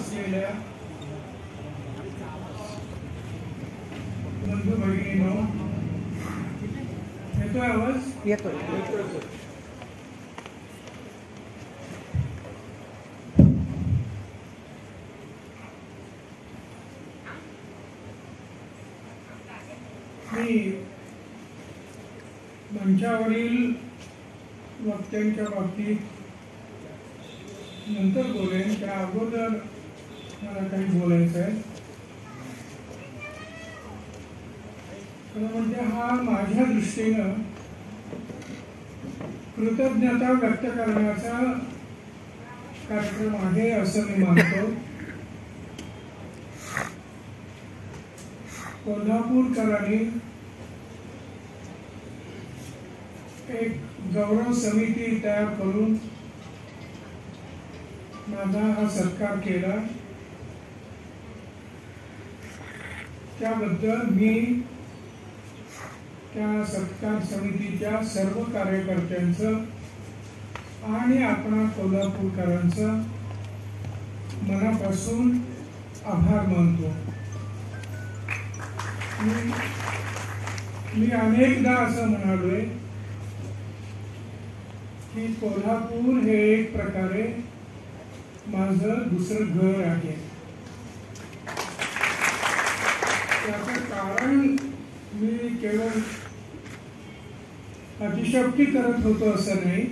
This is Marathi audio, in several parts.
असलेल्या बंधू भगिनींनो, येतोय आवाज? येतोय. मी मंचावरील वक्त्यांच्या बाबतीत नंतर बोलेन, त्या अगोदर मला काही बोलायचं आहे. म्हणजे हा माझ्या दृष्टीनं कृतज्ञता व्यक्त करण्याचा कार्यक्रम आहे असं मी मानतो. कोल्हापूरकरांनी एक गौरव समिती तयार करून माझा हा सत्कार केला, त्याबद्दल मी त्या सत्कार समितीच्या सर्व कार्यकर्त्यांचं आणि आपणा कोल्हापूरकरांचं मनापासून आभार मानतो. मी अनेकदा असं म्हणालोय की कोल्हापूर हे एक प्रकारे माझं दुसरं घर आहे. त्याचं कारण मी केवळ अतिशयोक्ती करत होतो असं नाही,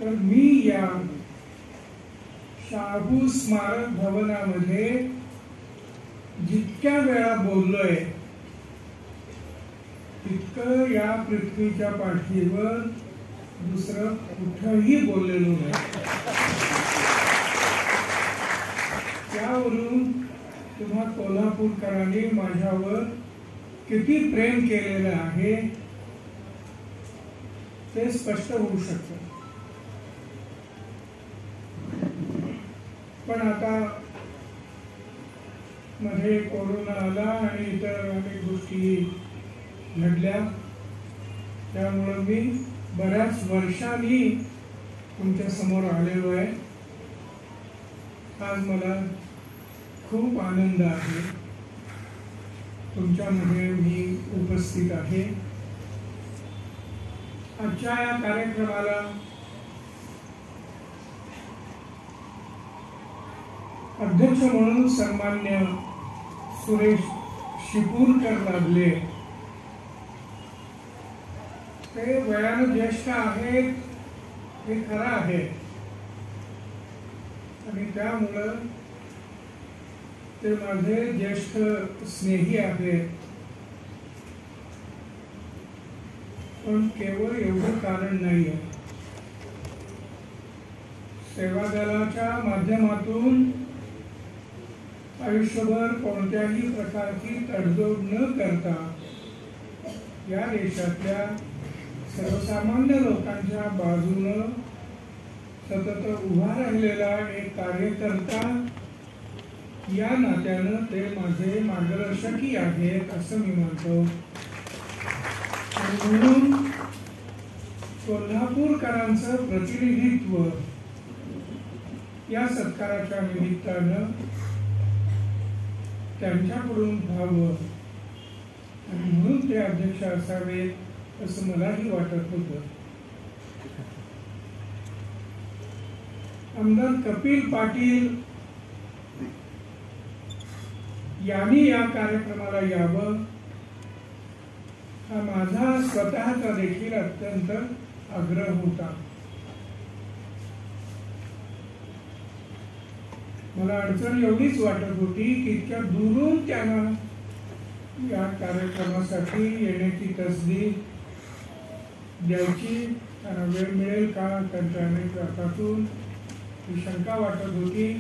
तर मी या शाहू स्मारक भवनामध्ये जितक्या वेळा बोललोय तितकं या पृथ्वीच्या पाठीवर दुसरं कुठंही बोललेलो नाही. त्यावरून तुम्हा कोल्हापूरकरांनी माझ्यावर किती प्रेम केलेलं आहे ते स्पष्ट होऊ शकतं. पण आता मध्ये कोरोना आला आणि इतर अनेक गोष्टी घडल्या, त्यामुळं मी बऱ्याच वर्षांनी तुमच्या समोर आलेलो आहे. आज मला खूप आनंद आहे, तुमच्यामध्ये मी उपस्थित आहे. आजच्या या कार्यक्रमाला अध्यक्ष म्हणून सन्मान्य सुरेश शिपूरकर लाभले. ते वयानं ज्येष्ठ आहेत हे खरं आहे आणि त्यामुळं ते माझे ज्येष्ठ स्नेही आहेत. पण केवळ एवढं कारण नाही आहे. सेवा दलाच्या माध्यमातून आयुष्यभर कोणत्याही प्रकारची तडजोड न करता या देशातल्या सर्वसामान्य लोकांच्या बाजूनं सतत उभा राहिलेला एक कार्यकर्ता या नात्यानं ते माझे मार्गदर्शकही आहेत असं मी मानतो. आणि म्हणून कोल्हापूरकरांचं प्रतिनिधित्व या सत्काराच्या निमित्तानं त्यांच्याकडून व्हावं आणि म्हणून ते अध्यक्ष असावेत असं मलाही वाटत होतं. आमदार कपिल पाटील यांनी या कार्यक्रमाला यावं हा माझा स्वतःचा देखील अत्यंत आग्रह होता. मला अडचण एवढीच वाटत होती की इतक्या दूरून त्यांना या कार्यक्रमासाठी येण्याची तसदी द्यायची, त्यांना वेळ मिळेल का, त्यांच्या अनेक अर्थातून ही शंका वाटत होती.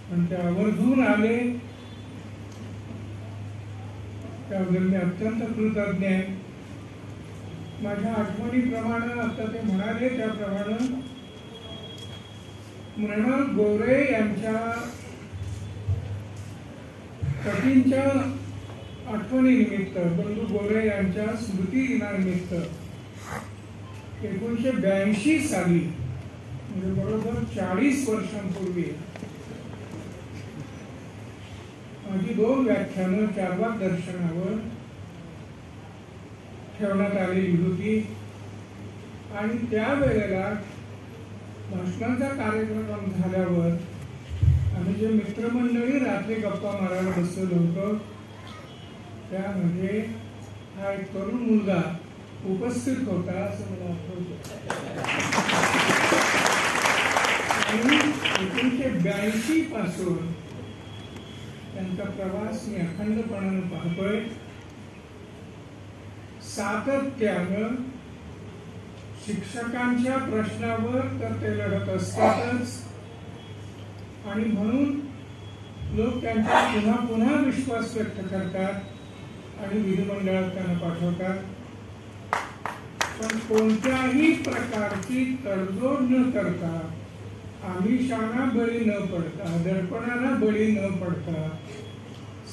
पण ते आवर्जून आले, त्याबद्दल मी अत्यंत कृतज्ञ आहे. माझ्या आठवणीप्रमाणे आता ते म्हणाले त्याप्रमाणे मृणाल गोरे यांच्या पतींच्या आठवणीनिमित्त, बंधू गोरे यांच्या स्मृती दिनानिमित्त 1982 साली म्हणजे बरोबर 40 वर्षांपूर्वी माझी 2 व्याख्यानं चारवाक दर्शनावर ठेवण्यात आलेली होती आणि त्यावेळेला भाषणाचा कार्यक्रम झाल्यावर आम्ही जे मित्रमंडळी रात्री गप्पा मारायला बसलेलो होतो त्यामध्ये हा एक तरुण मुलगा उपस्थित होता असं मला आठवतं. आणि 1982 पासून त्यांचा प्रवास मी अखंडपणानं पाहतोय. सातत्यानं शिक्षकांच्या प्रश्नावर तर ते लढत असतातच आणि म्हणून लोक त्यांचा पुन्हा पुन्हा विश्वास व्यक्त करतात आणि विधिमंडळात त्यांना पाठवतात. पण कोणत्याही प्रकारची तडजोड न करता, आमिषांना बळी न पडता, दडपणाला बळी न पडता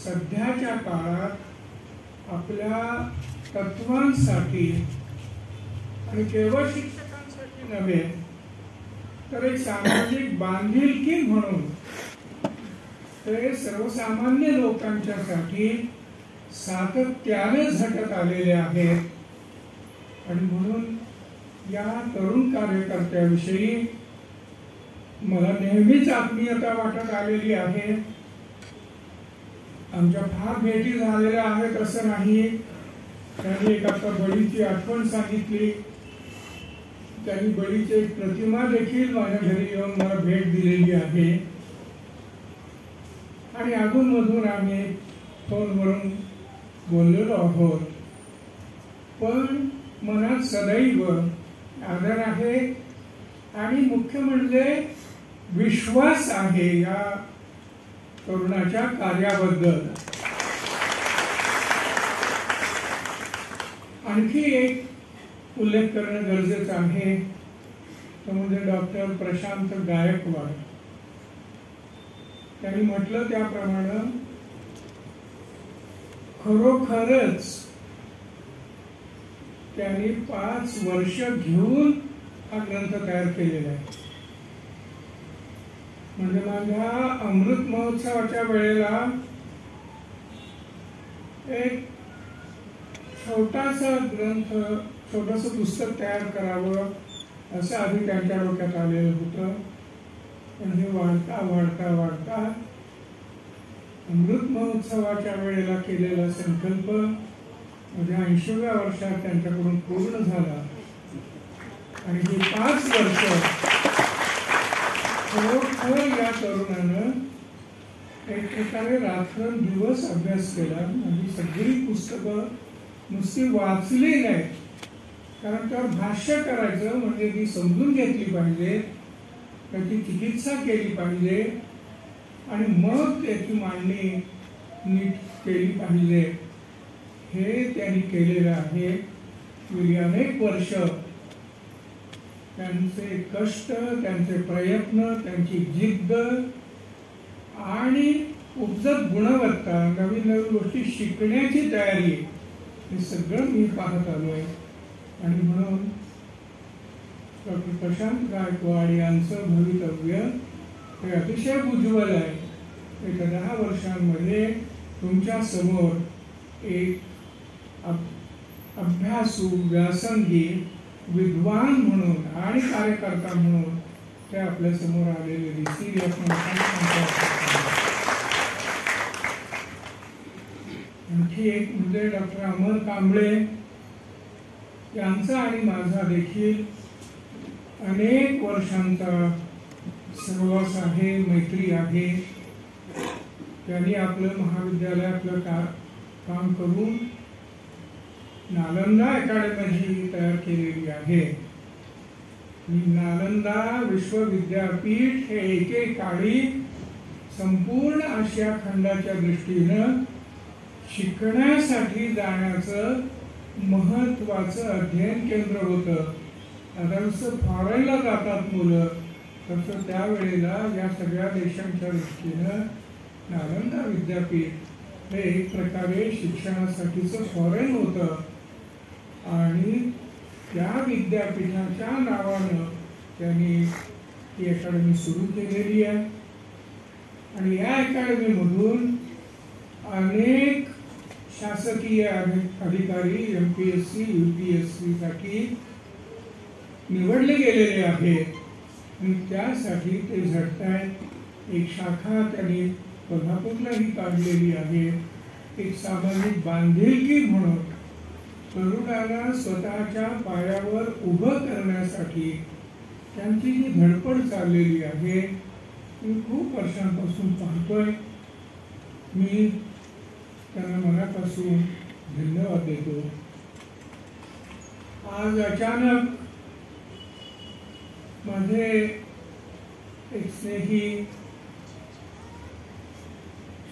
सध्याच्या काळात आपल्या तत्वांसाठी आणि केवळ शिक्षकांसाठी नव्हे तर एक सामाजिक बांधिलकी म्हणून ते सर्वसामान्य लोकांच्यासाठी सातत्याने झटत आलेले आहेत. आणि म्हणून या तरुण कार्यकर्त्याविषयी मला नेहमीच आत्मीयता वाटत आलेली आहे. आमच्या फार भेटी झालेल्या आहेत असं नाही. त्यांनी एक आता बळीची आठवण सांगितली. त्यांनी बळीची एक प्रतिमा देखील माझ्या घरी येऊन मला भेट दिलेली आहे आणि अधूनमधून आम्ही फोनवरून बोललेलो आहोत. पण मनात सदैव आदर आहे आणि मुख्य म्हणजे विश्वास आहे या तरुणाच्या कार्याबद्दल. आणखी एक उल्लेख करणं गरजेचं आहे तो म्हणजे डॉक्टर प्रशांत गायकवाड. त्यांनी म्हटलं त्याप्रमाणे खरोखरच त्यांनी 5 वर्ष घेऊन हा ग्रंथ तयार केलेला आहे. म्हणजे माझ्या अमृत महोत्सवाच्या वेळेला एक छोटासा ग्रंथ, छोटंसं पुस्तक तयार करावं असं आधी त्यांच्या डोक्यात आलेलं होतं. पण हे वाढता वाढता वाढता अमृत महोत्सवाच्या वेळेला केलेला संकल्प माझ्या 80व्या वर्षात त्यांच्याकडून पूर्ण झाला. आणि ही 5 वर्ष खरोखर या तरुणानं एक प्रकारे रात्रंदिवस अभ्यास केला. माझी सगळी पुस्तकं नुसती वाचली नाही, कारण त्यावर भाष्य करायचं म्हणजे ती समजून घेतली पाहिजे, त्याची चिकित्सा केली पाहिजे आणि मग त्याची मांडणी नीट केली पाहिजे. हे त्यांनी केलेलं आहे. गेली अनेक वर्ष त्यांचे कष्ट, त्यांचे प्रयत्न, त्यांची जिद्द आणि उपजत गुणवत्ता, नवीन नवीन गोष्टी शिकण्याची तयारी, हे सगळं मी पाहत आलोय. आणि म्हणून डॉक्टर प्रशांत गायकवाड यांचं भवितव्य हे अतिशय उज्ज्वल आहे. येत्या 10 वर्षांमध्ये तुमच्या समोर एक अभ्यासू, व्यासंगी, विद्वान म्हणून आणि कार्यकर्ता म्हणून ते आपल्या समोर आलेले दिसतील. आणखी एक म्हणजे डॉक्टर अमर कांबळे यांचा आणि माझा देखील अनेक वर्षांचा सहवास आहे, मैत्री आहे. त्यांनी आपलं महाविद्यालयातलं काम करून नालंदा अकॅडमी तयार केलेली आहे. नालंदा विश्वविद्यापीठ हे एकेकाळी संपूर्ण आशिया खंडाच्या दृष्टीनं शिकण्यासाठी जाण्याचं महत्वाचं अध्ययन केंद्र होतं. आता जसं फॉरेनला जातात मुलं, तसं त्यावेळेला या सगळ्या देशांच्या दृष्टीनं नालंदा विद्यापीठ हे एक प्रकारे शिक्षणासाठीचं फॉरेन होतं. आणि त्या विद्यापीठाच्या नावानं त्यांनी ही अकॅडमी सुरू केलेली आहे आणि या अकॅडमीमधून अनेक शासकीय अधिकारी MPSC UPSC साठी निवडले गेलेले आहेत आणि त्यासाठी ते झटतायत। एक शाखा त्यांनी कोल्हापूरलाही काढलेली आहे। एक सामाजिक बांधिलकी म्हणून तरुणांना स्वतःच्या पायावर उभं करण्यासाठी त्यांची जी धडपड चाललेली आहे ती खूप वर्षांपासून पाहतोय। मी त्यांना मनापासून धन्यवाद देतो। आज अचानक माझे एक स्नेही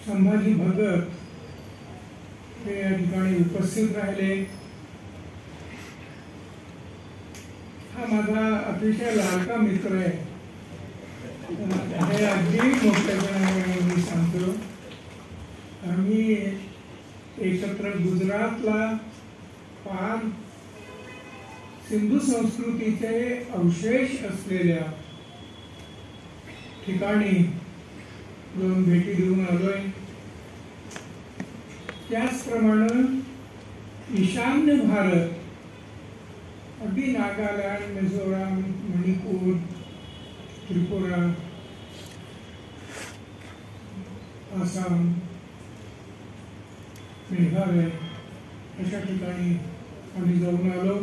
संभाजी भगत हे या ठिकाणी उपस्थित राहिले। हा माझा अतिशय लाडका मित्र आहे। हे अगदी मोठ्यापणाने मी सांगतो, आम्ही एकत्र गुजरातला फार सिंधू संस्कृतीचे अवशेष असलेल्या ठिकाणी दोन भेटी देऊन आलोय। त्याचप्रमाणे ईशान्य भारत, अगदी नागालँड, मिझोराम, मणिपूर, त्रिपुरा, आसाम, मेघालय अशा ठिकाणी आम्ही जाऊन आलो।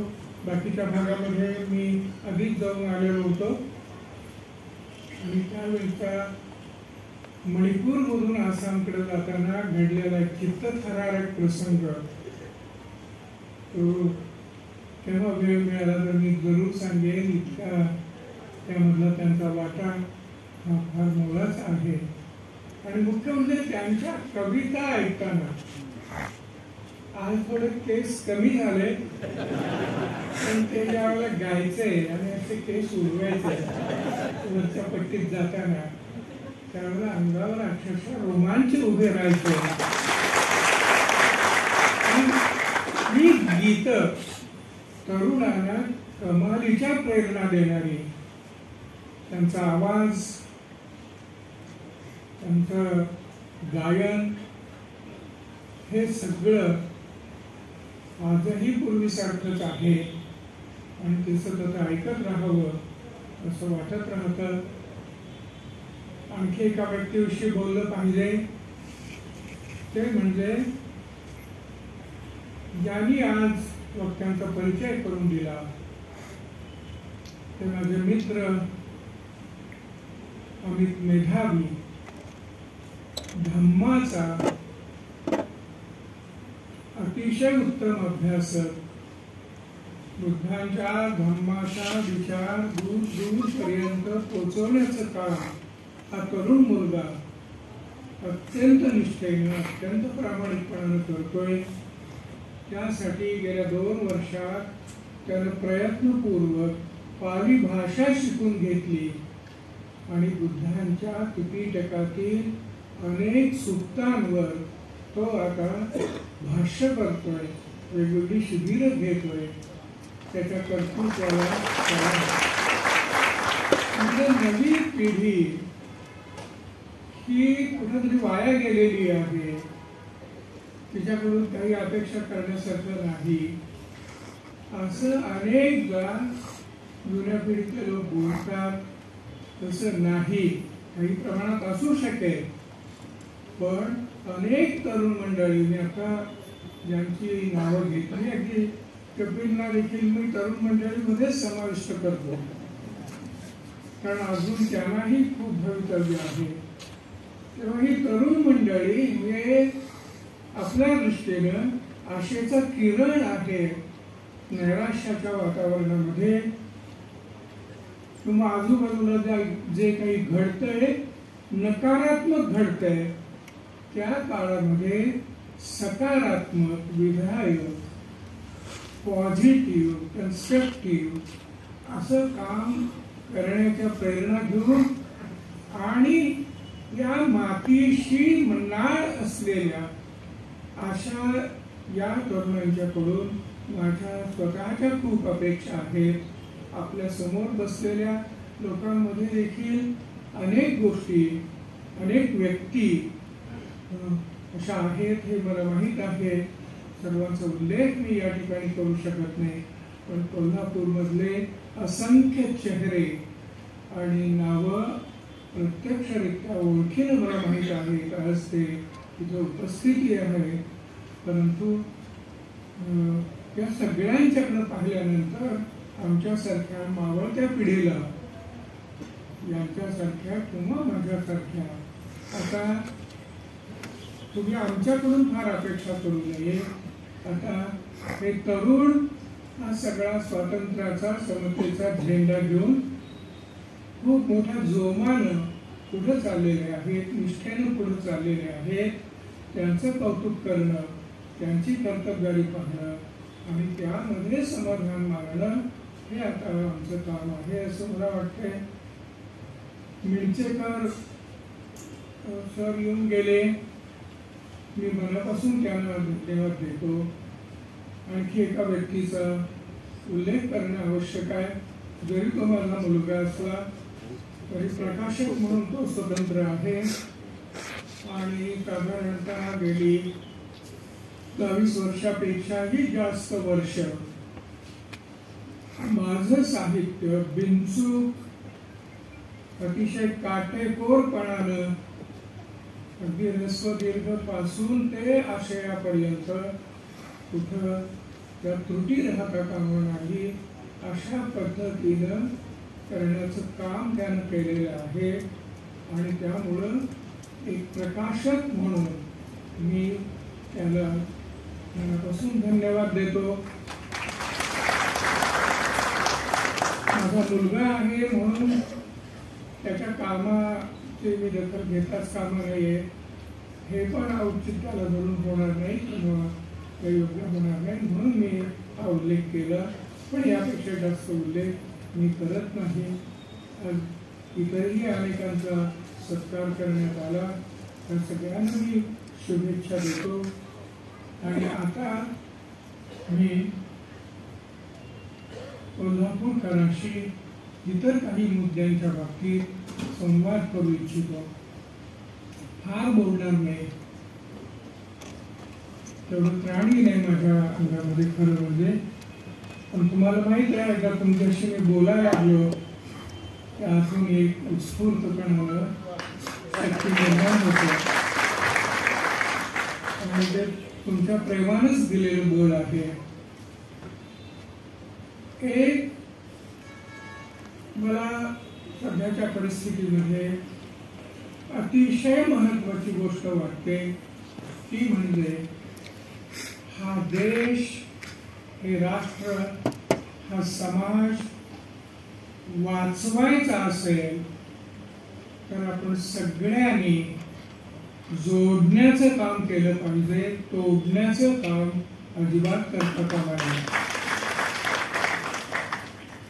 बाकीच्या भागामध्ये मी आधीच जाऊन आलेलो होतो आणि त्यावेळेचा मणिपूरमधून आसामकडे जाताना घडलेला एक चित्तथरारक प्रसंग तो केव्हा वेळ मिळाला तर मी जरूर सांगेन। इतका त्यामधला त्यांचा वाटा हा फार मोलाचा आहे आणि मुख्य म्हणजे त्यांच्या कविता ऐकताना आज थोडे केस कमी झाले पण ते ज्यावेळेला गायचे आणि असे केस उडवायचे वरच्या पट्टीत जाताना त्यावेळेला अंगावर अक्षरशः रोमांच उभे राहायचे। ही गीत तरुणांना कमालीच्या प्रेरणा देणारी, त्यांचा आवाज, त्यांचं गायन हे सगळं आजही पूर्वीसारखंच आहे आणि ते सतत ऐकत राहावं असं वाटत राहतं। आणखी एका व्यक्तीविषयी बोललं पाहिजे ते म्हणजे ज्यांनी आज वक्त्यांचा परिचय करून दिला ते माझे मित्र अमित मेधावी, धम्माचा अतिशय उत्तम अभ्यासक, बुद्धांच्या धम्माचा विचार दूर दूर पर्यंत पोहोचवण्याचं काम हा तरुण मुलगा अत्यंत निष्ठेने, अत्यंत प्रामाणिकपणाने करतोय। त्यासाठी गेल्या 2 वर्षात त्यानं प्रयत्नपूर्वक पाली भाषा शिकून घेतली आणि बुद्धांच्या त्रिपिटकातील अनेक सूक्तांवर तो आता भाष्य करतोय, वेगवेगळी शिबिरं घेतोय। त्याच्या कर्तृत्वाला नवी पिढी ही कुठेतरी वाया गेलेली आहे, तिच्याकडून काही अपेक्षा करण्यासारखं नाही असं अनेकदा जुन्या पिढीतले लोक बोलतात। तसं नाही, काही प्रमाणात असू शकेल पण अनेक तरुण मंडळींनी आता ज्यांची नावं घेतली, अगदी कपिलना देखील मी तरुण मंडळीमध्येच समाविष्ट करतो कारण अजून त्यांनाही खूप भवितव्य आहे। तेव्हा ही तरुण मंडळी हे आपल्या दृष्टीनं आशेचा किरण आहे। नैराश्याच्या वातावरणामध्ये किंवा आजूबाजूला जे काही घडतंय, नकारात्मक घडतंय, त्या काळामध्ये सकारात्मक, विधायक, पॉझिटिव्ह, कन्स्ट्रक्टिव्ह असं काम करण्याच्या प्रेरणा घेऊन आणि या मातीशी नाळ असलेल्या अशा या तरुणांच्याकडून माझ्या स्वतःच्या खूप अपेक्षा आहेत। आपल्या समोर बसलेल्या लोकांमध्ये देखील अनेक गोष्टी, अनेक व्यक्ती अशा आहेत हे मला माहीत आहे. सर्वांचा उल्लेख मी या ठिकाणी करू शकत नाही, पण कोल्हापूरमधले असंख्य चेहरे आणि नावं प्रत्यक्षरित्या ओळखीने मला माहीत आहेत. आज ते तिथं उपस्थिती आहे. परंतु या सगळ्यांच्याकडे पाहिल्यानंतर आमच्यासारख्या मावळत्या पिढीला, यांच्यासारख्या किंवा माझ्यासारख्या, आता तुम्ही आमच्याकडून फार अपेक्षा करू नये. आता हे तरुण हा सगळा स्वातंत्र्याचा, समतेचा झेंडा घेऊन खूप मोठ्या जोमानं पुढे चाललेले आहेत, निष्ठेनं पुढे चाललेले आहेत. त्यांचं कौतुक करणं, त्यांची कर्तबगारी पाहणं आणि त्यामध्ये समाधान मानणं हे आता आमचं काम आहे असं मला वाटतंय. मिळचेकर सर येऊन गेले, मी मनापासून त्यांना धन्यवाद देतो. आणखी एका व्यक्तीचा उल्लेख करणं आवश्यक आहे. जरी तो माझा मुलगा असला तरी प्रकाशक म्हणून तो स्वतंत्र आहे आणि साधारणतः गेली 22 वर्षापेक्षाही जास्त वर्ष माझं साहित्य बिनचूक, अतिशय काटेकोरपणानं, अगदी ह्रस्व पासून ते आशयापर्यंत कुठं त्या त्रुटी राहता कामा नाही अशा पद्धतीनं करण्याचं काम त्यानं केलेलं आहे. आणि त्यामुळं एक प्रकाशक म्हणून मी त्याला मनापासून धन्यवाद देतो. माझा मुलगा आहे म्हणून त्याच्या कामाची मी दखल घेताच कामा नाहीये हे पण औचित्याला धरून होणार नाही किंवा योग्य होणार नाही, म्हणून मी हा उल्लेख केला. पण यापेक्षा जास्त उल्लेख मी करत नाही. इतरही अनेकांचा सत्कार करण्यात आला, त्या सगळ्यांना मी शुभेच्छा देतो. आणि आता मी कोल्हापूरकरांशी इतर काही मुद्द्यांच्या बाबतीत संवाद करू इच्छितो. फार बोलणार नाही, तेवढं प्राणी नाही माझ्या अंगामध्ये खरं म्हणजे. पण तुम्हाला माहित आहे का, तुमच्याशी मी बोलायला लागलो त्यातून एक उत्स्फूर्तपणानं शक्ती निर्माण होतं आणि ते तुमच्या प्रेमानंच दिलेलं बोल आहे. एक मला सध्याच्या परिस्थितीमध्ये अतिशय महत्वाची गोष्ट वाटते, ती म्हणजे हा देश, हे राष्ट्र, हा समाज वाचवायचा असेल तर आपण सगळ्यांनी जोडण्याचं काम केलं पाहिजे, तोडण्याचं काम अजिबात करता कामा नये.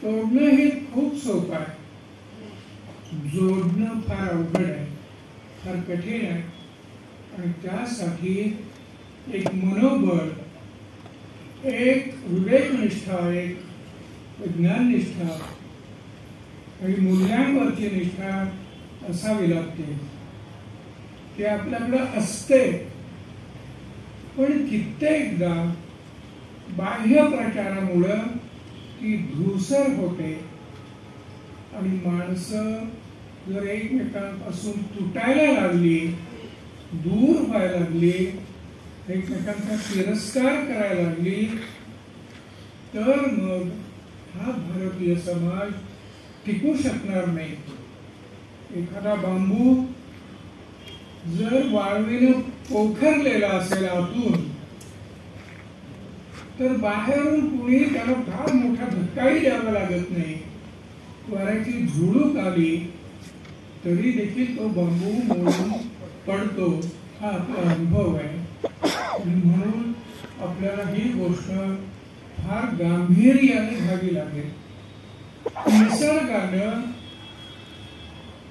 तोडणं हे खूप सोपं आहे, जोडणं फार अवघड आहे, फार कठीण आहे. आणि त्यासाठी एक मनोबळ, एक विवेकनिष्ठा, एक विज्ञाननिष्ठा आणि मूल्यांवरची निष्ठा असावी लागते. ते आपल्याकडं असते, पण कित्येकदा बाह्य प्रचारामुळं ती धूसर होते आणि माणसं जर एकमेकांपासून तुटायला लागली, दूर व्हायला लागली, एकमेकांचा तिरस्कार करायला लागली, तर मग हा भारतीय समाज टिकू शकणार नाही. एखादा बांबू जर वाळवीनं पोखरलेला असेल आतून, तर बाहेरून कुणी त्याला फार मोठा धक्काही द्यावा लागत नाही. वाऱ्याची झुळूक आली तरी देखील तो बांबू मोडून पडतो. हा आपला अनुभव आहे. म्हणून आपल्याला ही गोष्ट फार गांभीर्याने घ्यावी लागेल. निसर्गानं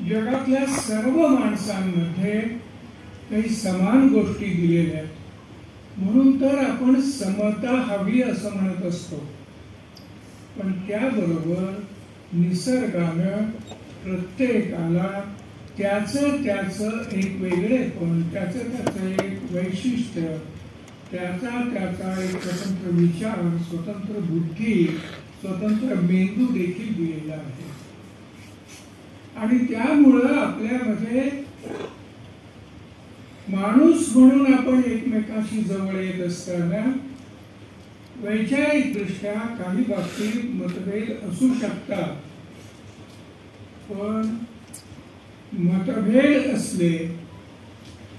जगातल्या सर्व माणसांमध्ये काही समान गोष्टी दिलेल्या आहेत, म्हणून तर आपण समता हवी असं म्हणत असतो. पण त्याबरोबर निसर्गानं प्रत्येकाला त्याचं एक वेगळेपण, त्याचं एक वैशिष्ट्य, त्याचा एक स्वतंत्र विचार, स्वतंत्र बुद्धी, स्वतंत्र मेंदू देखील दिलेला आहे. आणि त्यामुळं आपल्यामध्ये माणूस म्हणून आपण एकमेकाशी जवळ येत असताना वैचारिक दृष्ट्या काही बाबतीत मतभेद असू शकतात, पण मतभेद असले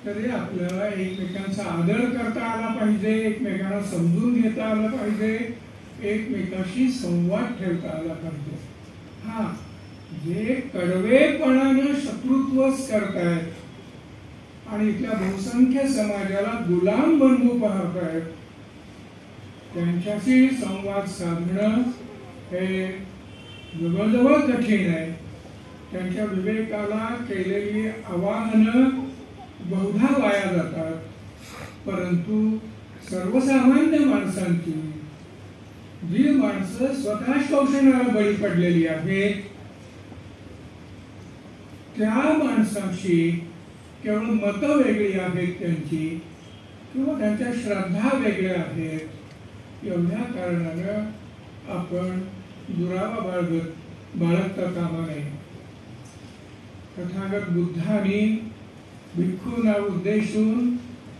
तरी आपल्याला एकमेकांचा आदर करता आला पाहिजे, एकमेकांना समजून घेता आलं पाहिजे, एकमेकाशी संवाद ठेवता आला पाहिजे. हा, जे कडवेपणानं शत्रुत्वच करतायत आणि इथल्या बहुसंख्य समाजाला गुलाम बनवू पाहतायत, त्यांच्याशी संवाद साधणं हे जवळजवळ कठीण आहे. त्यांच्या विवेकाला केलेली आवाहनं बहुधा वाया जातात. परंतु सर्वसामान्य माणसांची, जी माणसं स्वतः शोषणाला बळी पडलेली आहेत, त्या माणसांशी केवळ मतं वेगळी आहेत त्यांची, किंवा त्यांच्या श्रद्धा वेगळ्या आहेत, एवढ्या कारणानं आपण दुरावा बाळगता कामा नये. तथागत बुद्धांनी भिक्खूंना उद्देशून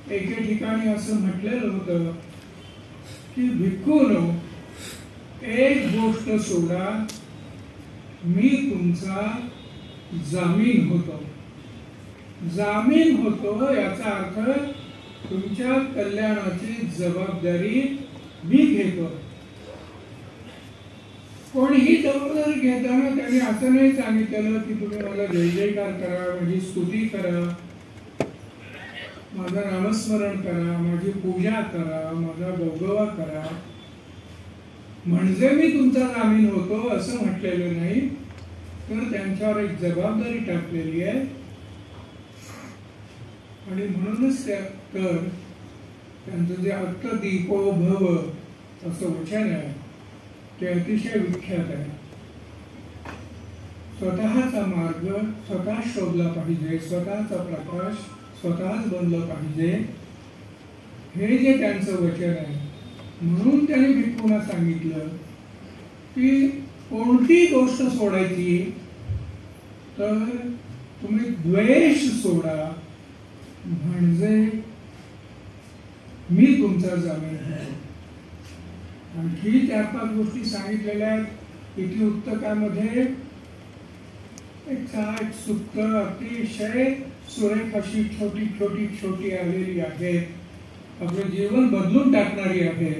एके ठिकाणी असं म्हटलेलं होतं की भिक्खूंनो, एक गोष्ट सोडा, मी तुमचा जामीन होतो. जामीन होतो याचा अर्थ तुमच्या कल्याणाची जबाबदारी मी घेतो. कोणीही जबाबदारी घेताना त्यांनी असं नाही सांगितलं की तुम्ही मला जय जयकार करा, माझी स्तुती करा, माझं नामस्मरण करा, माझी पूजा करा, माझा गौगवा करा, म्हणजे मी तुमचा जामीन होतो असं म्हटलेलं नाही, तर त्यांच्यावर एक जबाबदारी टाकलेली आहे. आणि म्हणूनच तर त्यांचं जे अत्तदीपो भव असं वचन आहे ते अतिशय विख्यात आहे. स्वतःचा मार्ग स्वतः शोधला पाहिजे, स्वतःचा प्रकाश स्वतःच बनलं पाहिजे, हे जे त्यांचं वचन आहे. म्हणून त्यांनी भिक्खूंना सांगितलं की कोणती गोष्ट सोडायची, तर तुम्ही द्वेष सोडा, म्हणजे मी तुमचा जामीन होतो. आणखी 4-5 गोष्टी सांगितलेल्या आहेत इथे उत्तकामध्ये. एक सुक्त अतिशय सुरेख अशी छोटी छोटी छोटी आलेली आहे, आपलं जीवन बदलून टाकणारी आहे.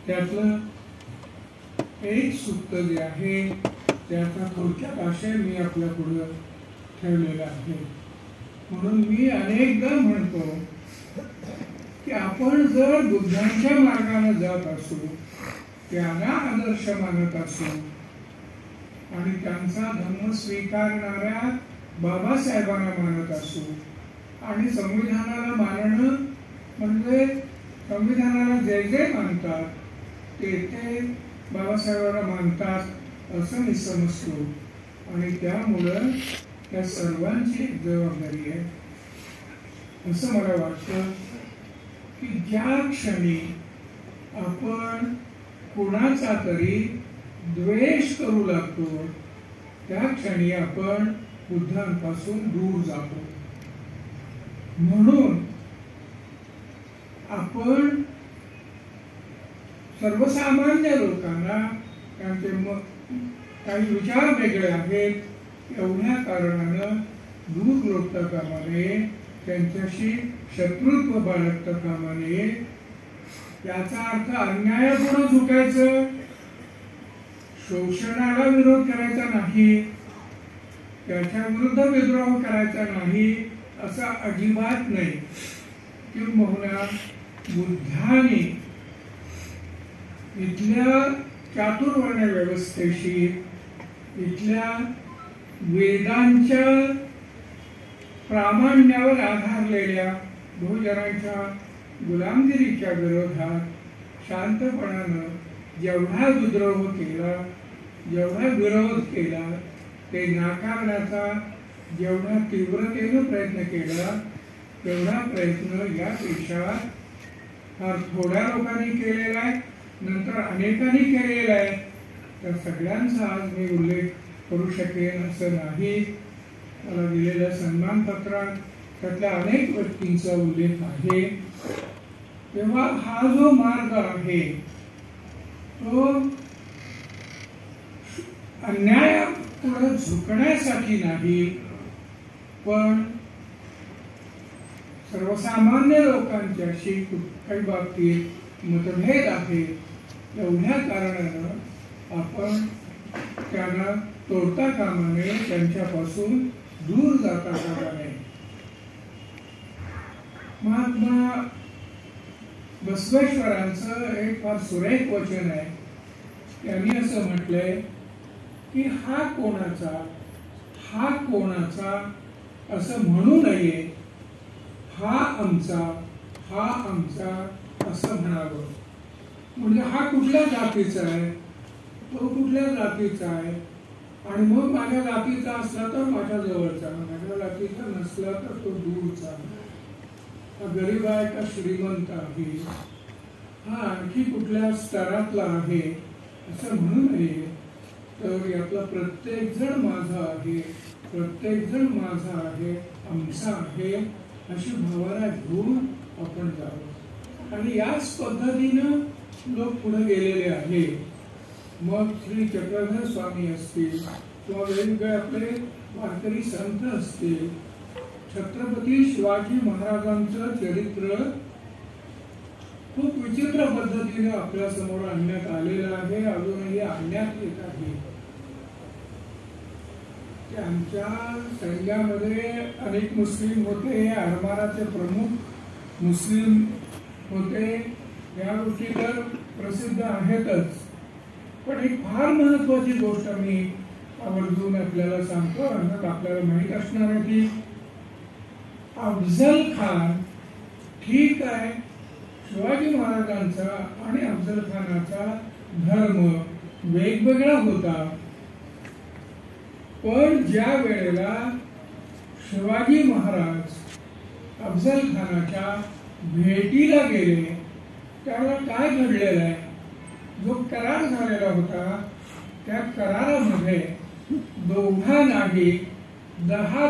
त्यातलं एक सुक्त जे आहे त्याचा थोडक्यात आशय मी आपल्या पुढे ठेवलेला आहे. म्हणून मी अनेकदा म्हणतो की आपण जर बुद्धांच्या मार्गाने जात असू, त्यांना आदर्श मानत असू आणि त्यांचा धर्म स्वीकारणाऱ्या बाबासाहेबांना मानत असू, आणि संविधानाला मानणं म्हणजे संविधानाला जे जे मानतात ते बाबासाहेबांना मानतात असं मी समजतो. आणि त्यामुळं त्या सर्वांची जबाबदारी आहे असं मला वाटतं की ज्या क्षणी आपण कुणाचा तरी द्वेष करू लागतो त्या क्षणी आपण बुद्धांपासून दूर जातो. म्हणून आपण सर्वसामान्य लोकांना, त्यांचे काही विचार वेगळे आहेत, एवढ्या कारणानं दूर लोटता कामा नये, त्यांच्याशी शत्रुत्व बाळगता कामा नये. याचा अर्थ अन्यायापुढे झुकायचं, शोषणाला विरोध करायचा नाही, त्याच्या विरुद्ध विद्रोह करायचा नाही असं अजिबात नाही. किंबहुना बुद्धाने इथल्या चातुर्वर्ण व्यवस्थेशी, इथल्या वेदांच्या प्रामाण्यावर आधारलेल्या बहुजनांच्या गुलामगिरीच्या विरोधात शांतपणानं जेवढा विद्रोह केला जेवढा विरोध केला, ते नाकारण्याचा जेवढा तीव्रतेनं प्रयत्न केला, तेवढा प्रयत्न या देशात फार थोड्या लोकांनी केलेला आहे, नंतर अनेकांनी केलेला आहे. त्या सगळ्यांचा आज मी उल्लेख करू शकेन असं नाही. मला दिलेल्या सन्मानपत्रात त्यातल्या अनेक व्यक्तींचा उल्लेख आहे. तेव्हा हा जो मार्ग आहे तो अन्यायापुढे झुकण्यासाठी नाही, पण सर्वसामान्य लोकांच्याशी काही बाबतीत मतभेद आहे, एवढ्या कारणानं आपण त्यांना तोडता कामा नये, त्यांच्यापासून दूर जाता कामा नये. महात्मा बसवेश्वरांचं एक फार सुरेख वचन आहे. त्यांनी असं म्हटलंय की हा कोणाचा असं म्हणू नये, हा आमचा असं म्हणावं. म्हणजे हा कुठल्या जातीचा आहे, तो कुठल्या जातीचा आहे, आणि मग माझ्या जातीचा असला तर माझ्या जवळचा, माझ्या जातीचा नसला तर तो दूरचा, हा गरीब आहे का श्रीमंत आहे, हा आणखी कुठल्या स्तरातला आहे असं म्हणू नये. तर यातला प्रत्येक जण माझा आहे, प्रत्येक जण माझा आहे, आमचा आहे, अशी भावना घेऊन आपण जावं. आणि याच पद्धतीनं लोक पुढे गेलेले आहे. मग श्री चक्रधर स्वामी असतील किंवा वेगवेगळे आपले वारकरी संत असतील, छत्रपती शिवाजी महाराजांचं चरित्र खूप विचित्र पद्धतीने आपल्या समोर आणण्यात आलेलं आहे, अजूनही आणण्यात येत आहे. त्यांच्या सैन्यामध्ये अनेक मुस्लिम होते, आरमाराचे प्रमुख मुस्लिम होते, या गोष्टी तर प्रसिद्ध आहेतच. पण एक फार महत्वाची गोष्ट मी आवर्जून आपल्याला सांगतो, आपल्याला माहित असणार आहे की अफजल खान ठीक आहे, शिवाजी महाराजांचा आणि अफजल खानाचा धर्म वेगवेगळा होता, पण ज्या वेळेला शिवाजी महाराज अफजल खानाच्या भेटीला गेले त्याला काय घडलेलं आहे, जो करार झालेला होता त्या करारामध्ये दोघांनाही 10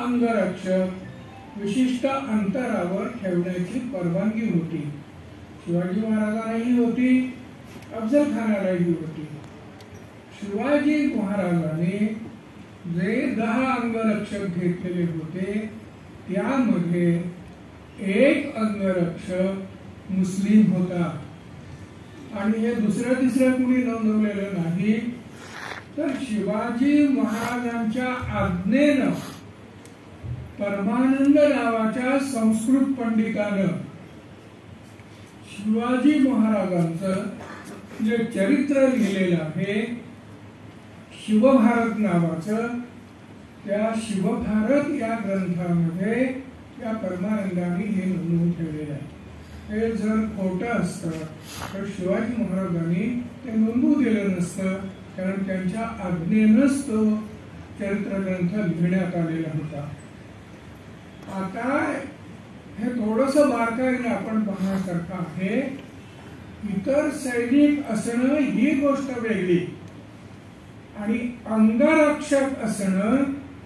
अंगरक्षक विशिष्ट अंतरावर ठेवण्याची परवानगी होती. शिवाजी महाराजांनाही होती, अफजल खानालाही होती. शिवाजी महाराजांनी जे 10 अंगरक्षक घेतलेले होते त्यामध्ये एक अंगरक्षक मुस्लिम होता, आणि हे दुसऱ्या तिसऱ्या कुणी नोंदवलेलं नाही. तर शिवाजी महाराजांच्या आज्ञेनं परमानंद नावाच्या संस्कृत पंडितानं शिवाजी महाराजांचं जे चरित्र लिहिलेलं आहे शिवभारत नावाचं, त्या शिवभारत या ग्रंथामध्ये या परमानंदांनी हे नोंदवून ठेवलेलं आहे. हे जर खोटं असतं तर शिवाजी महाराजांनी ते नोंदवू दिलं नसतं, कारण त्यांच्या आज्ञेनंच तो चरित्र ग्रंथ लिहिण्यात आलेला होता. आता हे थोडंसं बारकाईने आपण पाहण्यासारखं आहे. इतर सैनिक असणं ही गोष्ट वेगळी आणि अंगरक्षक असणं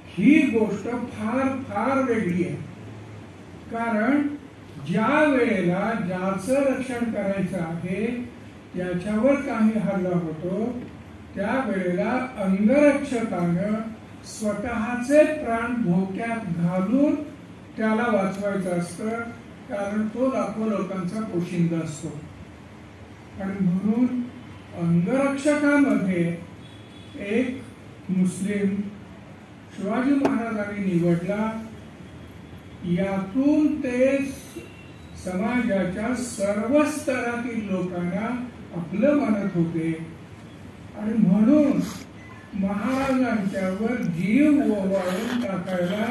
ही गोष्ट फार फार वेगळी आहे. कारण ज्या वेळेला ज्याचं रक्षण करायचं आहे त्याच्यावर काही हल्ला होतो त्या वेळेला अंगरक्षकानं स्वतःचे प्राण धोक्यात घालून त्याला वाचवायचं असतं, कारण तो लाखो लोकांचा पोशिंदा असतो. आणि म्हणून अंगरक्षकामध्ये एक मुस्लिम शिवाजी महाराजांनी निवडला. यातून ते समाजाच्या सर्व स्तरातील लोकांना आपलं मानत होते, आणि म्हणून महाराजांच्यावर जीव ओवाळून टाकायला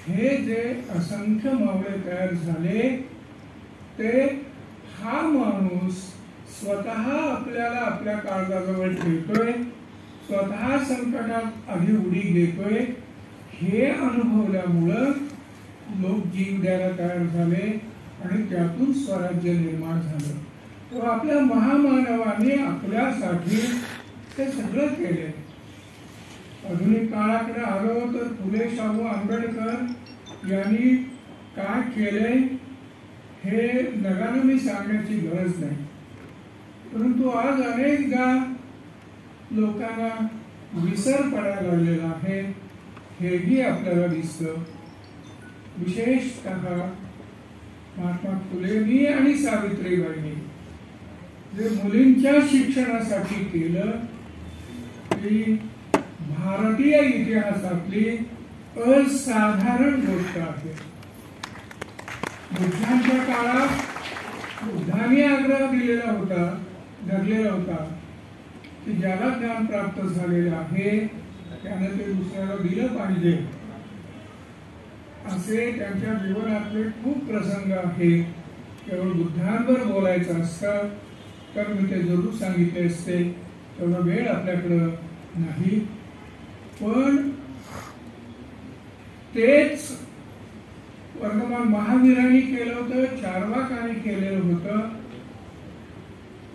हे जे असंख्य मावळे तयार झाले ते हा माणूस स्वतः आपल्याला आपल्या काळजाजवळ ठेवतोय स्वतः संकटात आधी उडी घेतोय हे अनुभवल्यामुळं लोक जीव द्यायला तयार झाले आणि त्यातून स्वराज्य निर्माण झालं. तो आपल्या महामानवाने आपल्यासाठी ते सगळं केले. आधुनिक काळाकडे आलो तर फुले शाहू आंबेडकर यांनी काय केले हे नव्यानं मी सांगण्याची गरज नाही, परंतु आज अनेकदा लोकांना विसर पडायला लागलेला आहे हेही आपल्याला दिसतं. विशेषतः महात्मा फुलेंनी आणि सावित्रीबाईंनी जे मुलींच्या शिक्षणासाठी केलं ती भारतीय इतिहासातली असाधारण गोष्ट आहे. बुद्धांच्या काळात बुद्धांनी आग्रह दिलेला होता, धरलेला होता की ज्याला ज्ञान प्राप्त झालेलं आहे त्याने ते दुसऱ्याला दिलं पाहिजे. असे त्यांच्या जीवनातले खूप प्रसंग आहे. केवळ बुद्धांवर बोलायचं असतं तर मी ते जरूर सांगितले असते, तेवढा वेळ आपल्याकडं नाही. पण तेच वर्तमान महावीरांनी केलं होतं, चार्वाकांनी केलेलं होतं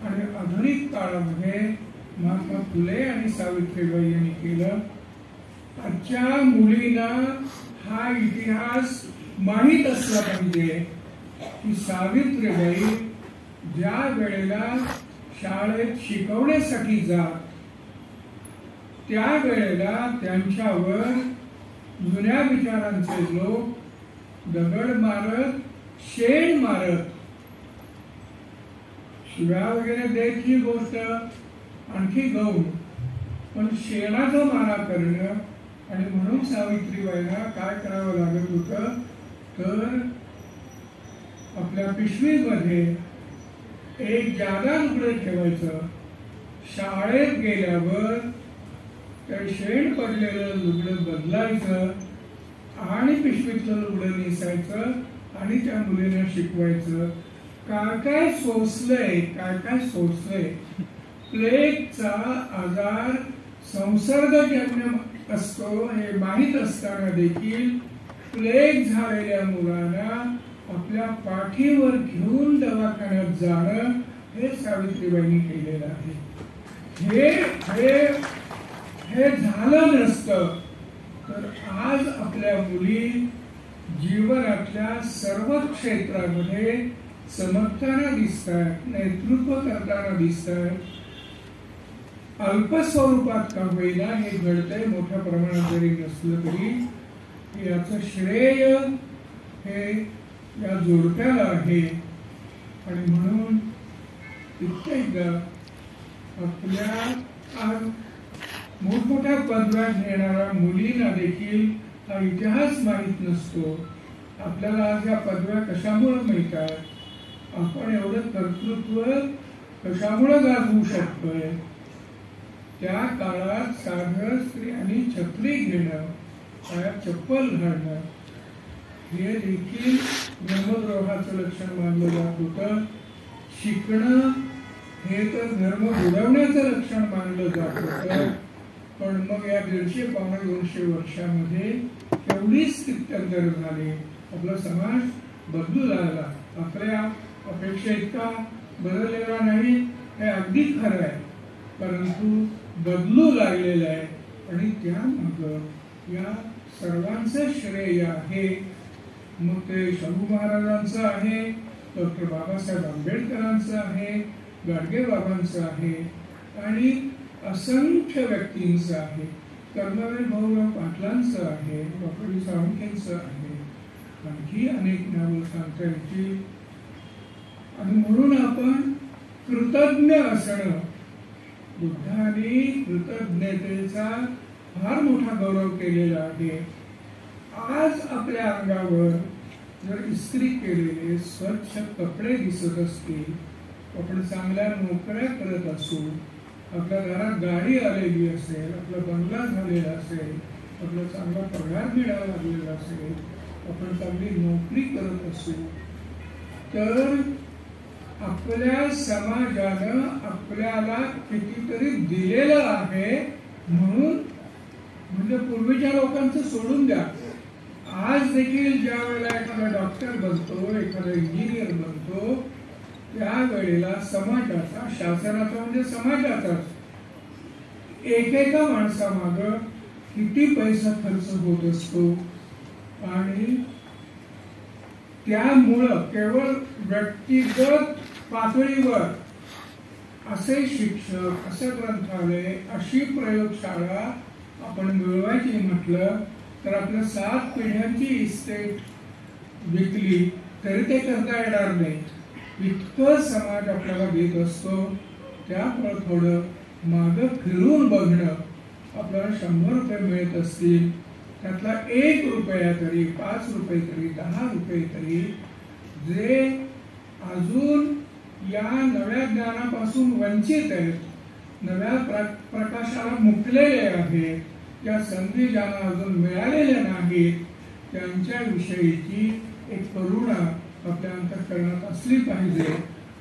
आणि आधुनिक काळामध्ये महात्मा फुले आणि सावित्रीबाई यांनी केलं. आजच्या मुलींना हा इतिहास माहीत असला पाहिजे की सावित्रीबाई ज्या वेळेला शाळेत शिकवण्यासाठी जात त्या वेळेला त्यांच्यावर जुन्या विचारांचे लोक दगड मारत, शेण मारत, शिव्या वगैरे देत ही गोष्ट आणखी गौण, पण शेणाचा मारा करणं. आणि म्हणून सावित्रीबाईंना काय करावं लागत होतं तर आपल्या पिशवीमध्ये एक जादा लुगडं ठेवायचं. शाळेत गेल्यावर त्या शेण पडलेलं लुगडं बदलायचं आणि पिशवीतलं लुगडं नेसायचं आणि त्या मुलींना शिकवायचं. काय काय सोसलंय, काय काय सोसलंय. प्लेगचा आजार संसर्गजन्य असतो हे माहीत असताना देखील प्लेग झालेल्या मुलांना आपल्या पाठीवर घेऊन दवाखान्यात जाणं हे सावित्रीबाईंनी केलेलं आहे. हे झालं नसतं तर आज आपल्या मुली जीवनातल्या सर्व क्षेत्रामध्ये चमकताना दिसतात, नेतृत्व करताना दिसतात. अल्प स्वरूपात का होईना हे घडतंय, मोठ्या प्रमाणात जरी नसलं तरी याचं श्रेय हे या जोडप्याला आहे. आणि म्हणून कित्येकदा आपल्या आज मोठमोठ्या पदव्या घेणाऱ्या मुलींना देखील हा इतिहास माहीत नसतो. आपल्याला आज या पदव्या कशामुळे मिळतात, आपण एवढं कर्तृत्व कशामुळे गाजवू शकतोय. त्या काळात साधं स्त्रियांनी छत्री घेणं, पायात चप्पल घालणं हे देखील धर्मद्रोहाचं लक्षण मानलं जात होतं. शिकणं हे तर धर्म बुडवण्याचं लक्षण मानलं जात होतं. पण मग या 150-200 वर्षामध्ये एवढीच स्थित्यंतर झाले. आपला समाज बदलू लागला. आपल्या अपेक्षा इतका बदललेला नाही हे अगदी खरं आहे, परंतु बदलू लागलेलं आहे. आणि त्यामागं या सर्वांचं श्रेय आहे. मग ते शाहू महाराजांचं आहे, डॉक्टर बाबासाहेब आंबेडकरांचं आहे, गाडगे बाबांचं आहे आणि असंख्य व्यक्तींचं आहे. कर्मवीर भाऊराव पाटलांचं आहे, डॉक्टर साळुंखेंचं आहे, आणखी अनेक नावं सांगता येतील. आणि म्हणून आपण कृतज्ञ असणं, बुद्धाने कृतज्ञतेचा फार मोठा गौरव केलेला आहे. आज आपल्या अंगावर जर इस्त्री केलेले स्वच्छ कपडे दिसत असतील, आपण चांगल्या नोकऱ्या करत असू, आपल्या घरात गाडी आलेली असेल, आपला बंगला झालेला असेल, आपला चांगला पगार मिळायला लागलेला असेल, आपण चांगली नोकरी करत असू, तर आपल्या समाजानं आपल्याला कितीतरी दिलेलं आहे म्हणून म्हणजे पूर्वीच्या लोकांचं सोडून द्या, आज देखील ज्या वेळेला एखादा डॉक्टर बनतो, एखादा इंजिनियर बनतो, त्यावेळेला समाजाचा, शासनाचा म्हणजे समाजाचा एकेका माणसामागं किती पैसा खर्च होत असतो. आणि त्यामुळं केवळ व्यक्तिगत पातळीवर असे शिक्षक, असं ग्रंथालय, अशी प्रयोगशाळा आपण मिळवायची म्हटलं तर आपल्या 7 पिढ्यांची इस्टेट विकली तरी ते करता येणार नाही. इतकं समाज आपल्याला देत असतो. त्यामुळं थोडं मागं फिरून बघणं. आपल्याला 100 रुपये मिळत असतील, त्यातला 1 रुपया तरी, 5 रुपये तरी, 10 रुपये तरी जे अजून या नव्या ज्ञानापासून वंचित आहेत, नव्या प्रकाशाला मुकलेले आहेत, त्या संधी ज्यांना अजून मिळालेल्या नाहीत, त्यांच्या विषयीची एक करुणा आपल्या अंतःकरणात असली पाहिजे.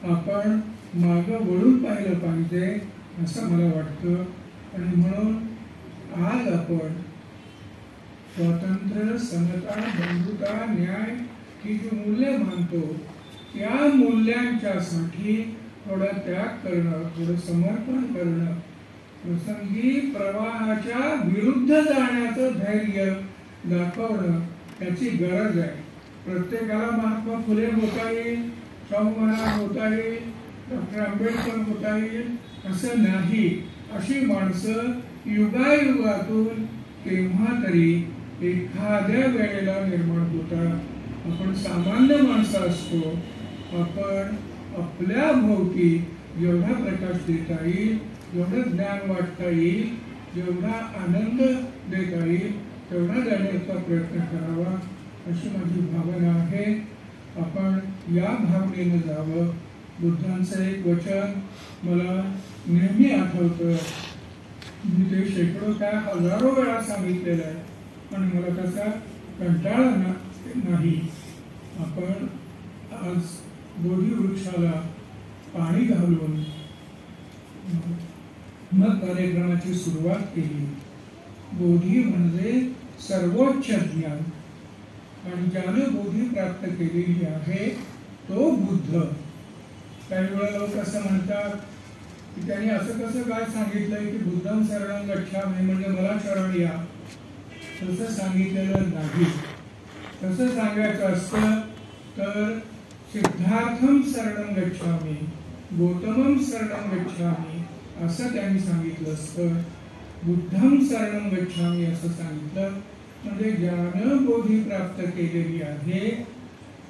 आपण मागं वळून पाहिलं पाहिजे असं मला वाटतं. आणि म्हणून आज आपण स्वातंत्र्य, समता, बंधुता, न्याय ही जी मूल्ये मानतो, त्या मूल्यांच्यासाठी थोडा त्याग करणं, थोडं समर्पण करणं, प्रसंगी प्रवाहाच्या विरुद्ध जाण्याचं धैर्य दाखवणं याची गरज आहे. प्रत्येकाला महात्मा फुले होता येईल, शाहू महाराज होता येईल, डॉक्टर आंबेडकर होता येईल असं नाही. अशी माणसं युगायुगातून केव्हा तरी एखाद्या वेळेला निर्माण होतात. आपण सामान्य माणसं असतो. आपण आपल्या भोवती जेवढा प्रकाश देता येईल, जेवढं ज्ञान वाटता येईल, जेवढा आनंद देता येईल तेवढा देण्याचा प्रयत्न करावा अशी माझी भावना आहे. आपण या भावनेनं जावं. बुद्धांचं एक वचन मला नेहमी आठवतं. मी ते शेकडो काय हजारो वेळा सांगितलेलं आहे, पण मला त्याचा कंटाळा नाही. आपण आज बोधी वृक्षाला पाणी घालून मग कार्यक्रमाची सुरुवात केली. बोधी म्हणजे सर्वोच्च ज्ञान, आणि ज्याने बोधी प्राप्त केलेली आहे तो बुद्ध. काही वेळा लोक असं म्हणतात की त्यांनी असं कसं काय सांगितलंय की बुद्धं शरणं गच्छामि म्हणजे मला शरण या. तसं सांगितलेलं नाही. तसं सांगायचं असतं तर सिद्धार्थम शरणं गच्छामि, गौतमं शरणं गच्छामि असं त्यांनी सांगितलं असतं. बुद्धं शरणं गच्छामि असं सांगितलं म्हणजे ज्यानं बोधी प्राप्त केलेली आहे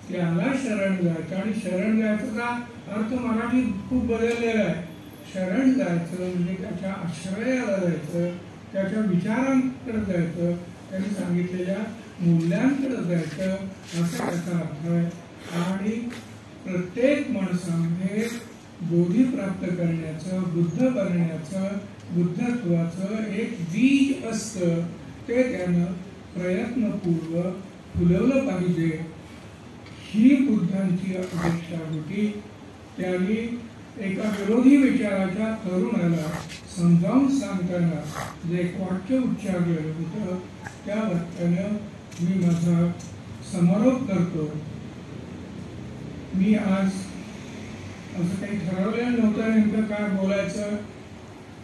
त्याला शरण जायचं. आणि शरण जायचा अर्थ मराठीत खूप बदललेला आहे. शरण जायचं म्हणजे त्याच्या आश्रयाला जायचं, त्याच्या विचारांकडे जायचं, त्यांनी सांगितलेल्या मूल्यांकडे जायचं असा त्याचा अर्थ आहे. आणि प्रत्येक माणसामध्ये बोधी प्राप्त करण्याचं, बुद्ध बनण्याचं, बुद्धत्वाचं एक बीज असतं. ते त्यानं प्रयत्नपूर्वक फुलवलं पाहिजे. ही बुद्धांची अपेक्षा होती. त्यांनी एका विरोधी विचाराच्या तरुणाला समजावून सांगताना जे एक वाक्य उच्चारलेलं होतं त्या वाक्यानं मी माझा समारोप करतो. मी आज असं काही ठरवलेलं नव्हतं नेमकं काय बोलायचं.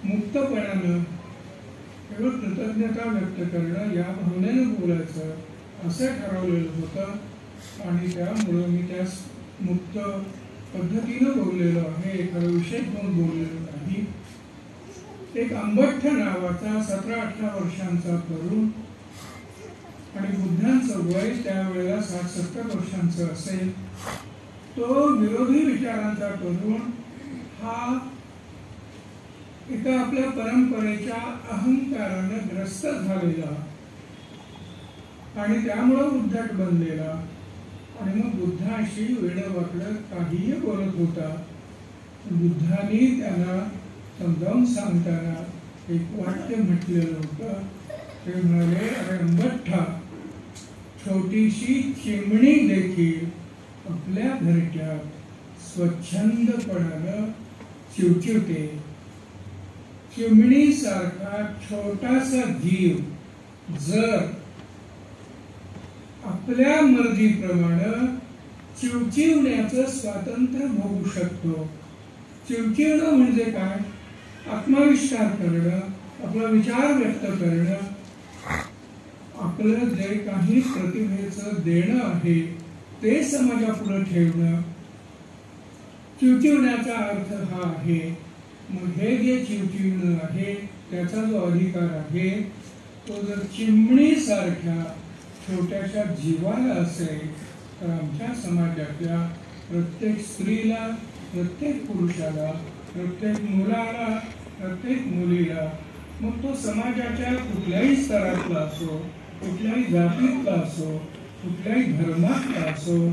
मुक्तपणानं केवळ कृतज्ञता व्यक्त करणं या भावनेनं बोलायचं असं ठरवलेलं होतं. आणि त्यामुळं मी त्यास मुक्त पद्धतीनं बोललेलो आहे. एखादा विषय घेऊन बोललेलो नाही. एक अंबठ्ठ नावाचा 17-18 वर्षांचा तरुण, आणि बुद्धांचं वय त्यावेळेला 60-70 वर्षांचं असेल. तो विरोधी विचारांचा तरुण हा एका आपल्या परंपरेच्या अहंकाराने ग्रस्त झालेला आणि त्यामुळं उद्धट बनलेला, आणि मग बुद्धाशी वेडं-वाकडं काहीही बोलत होता. बुद्धांनी त्याला समजावून सांगताना एक वाक्य म्हटलेलं होतं. ते म्हणाले, अरे अंबठ्ठा, छोटीशी चिमणी देखील आपल्या घरट्यात स्वच्छंदपणानं चिवचिवते. चिमणीसारखा छोटासा जीव जर आपल्या मर्जीप्रमाणे चिवचिवण्याचं स्वातंत्र्य भोगू शकतो. चिवचिवणं म्हणजे काय? आत्मविश्वास करणं, आपला विचार व्यक्त करणं, आपलं जे काही प्रतिभेचं देणं आहे ते समाजापुढे ठेवणं. चिवचिवण्याचा अर्थ हा आहे. मग हे जे चिवचिवणं आहे त्याचा जो अधिकार आहे तो जर चिमणीसारख्या छोट्याशा जीवाला असेल तर आमच्या समाजातल्या प्रत्येक स्त्रीला, प्रत्येक पुरुषाला, प्रत्येक मुलाला, प्रत्येक मुलीला, मग तो समाजाच्या कुठल्याही स्तरातला असो, कुठल्याही जातीतला असो, कुठल्याही धर्मातला असो,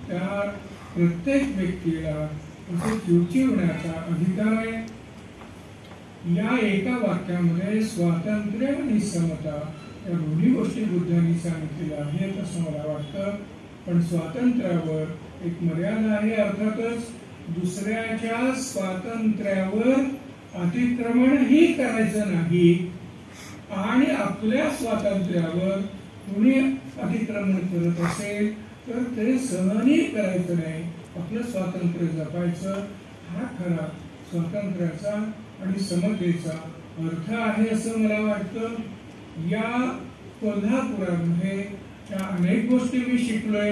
त्या प्रत्येक व्यक्तीला असं चिवचिवण्याचा अधिकार आहे. या एका वाक्यामध्ये स्वातंत्र्य आणि समता या दोन्ही गोष्टी बुद्धांनी सांगितलेल्या आहेत असं मला वाटतं. पण स्वातंत्र्यावर एक मर्यादा आहे. अर्थातच दुसऱ्याच्या स्वातंत्र्यावर अतिक्रमणही करायचं नाही आणि आपल्या स्वातंत्र्यावर कुणी अतिक्रमण करत असेल तर ते सहनही करायचं नाही. आपलं स्वातंत्र्य जपायचं हा खरा स्वातंत्र्याचा आणि समतेचा अर्थ आहे असं मला वाटतं. या कोल्हापुरामध्ये त्या अनेक गोष्टी मी शिकलोय,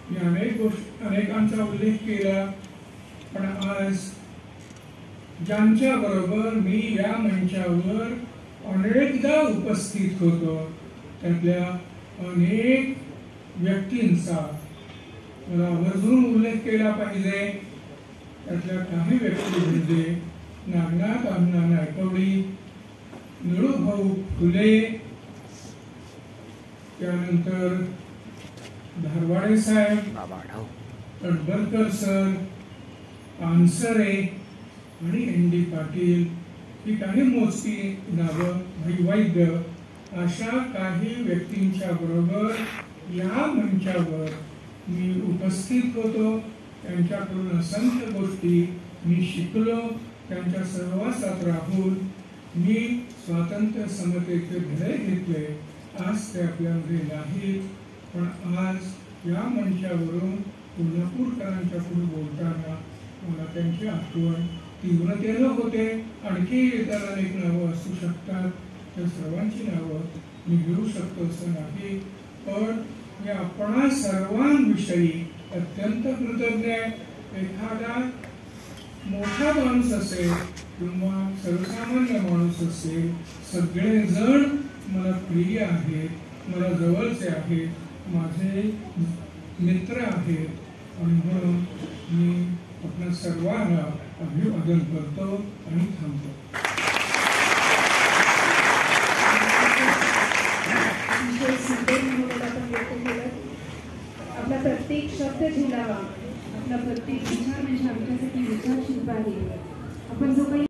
मी अनेकांचा उल्लेख केला. पण आज ज्यांच्या बरोबर मी या मंचावर अनेकदा उपस्थित होतो त्यातल्या अनेक व्यक्तींचा मला आवर्जून उल्लेख केला पाहिजे. त्यातल्या काही व्यक्ती म्हणजे नागनाथ अण्णा नायकवडी, निळूभाऊ फुले, त्यानंतर धारवाडे साहेब, तडबलकर सर, पानसरे आणि एन.डी. पाटील ही काही मोजकी नावं, भाई वैद्य, अशा काही व्यक्तींच्या बरोबर या मंचावर मी उपस्थित होतो. त्यांच्याकडून असंख्य गोष्टी मी शिकलो. त्यांच्या सहवासात राहून मी स्वातंत्र्य समतेचे धडे घेतले. आज ते आपल्यामध्ये नाहीत, पण आज या मंचावरून कोल्हापूरकरांच्या पुढे बोलताना मला त्यांची आठवण तीव्रतेनं होते. आणखी इतर अनेक नावं असू शकतात, त्या सर्वांची नावं मी घेऊ शकतो असं नाही. पण मी आपणा सर्वांविषयी अत्यंत कृतज्ञ आहे. एखादा मोठा माणूस असेल किंवा सर्वसामान्य माणूस असेल, सगळेजण मला प्रिय आहेत, मला जवळचे आहेत, माझे मित्र आहेत. आणि म्हणून मी आपल्या सर्वांना अभिवादन करतो आणि थांबतो. आपला प्रत्येक शब्द झेलावा, आपला प्रत्येक विचार म्हणजे आमच्यासाठी विचारशील आहे. आपण जो काही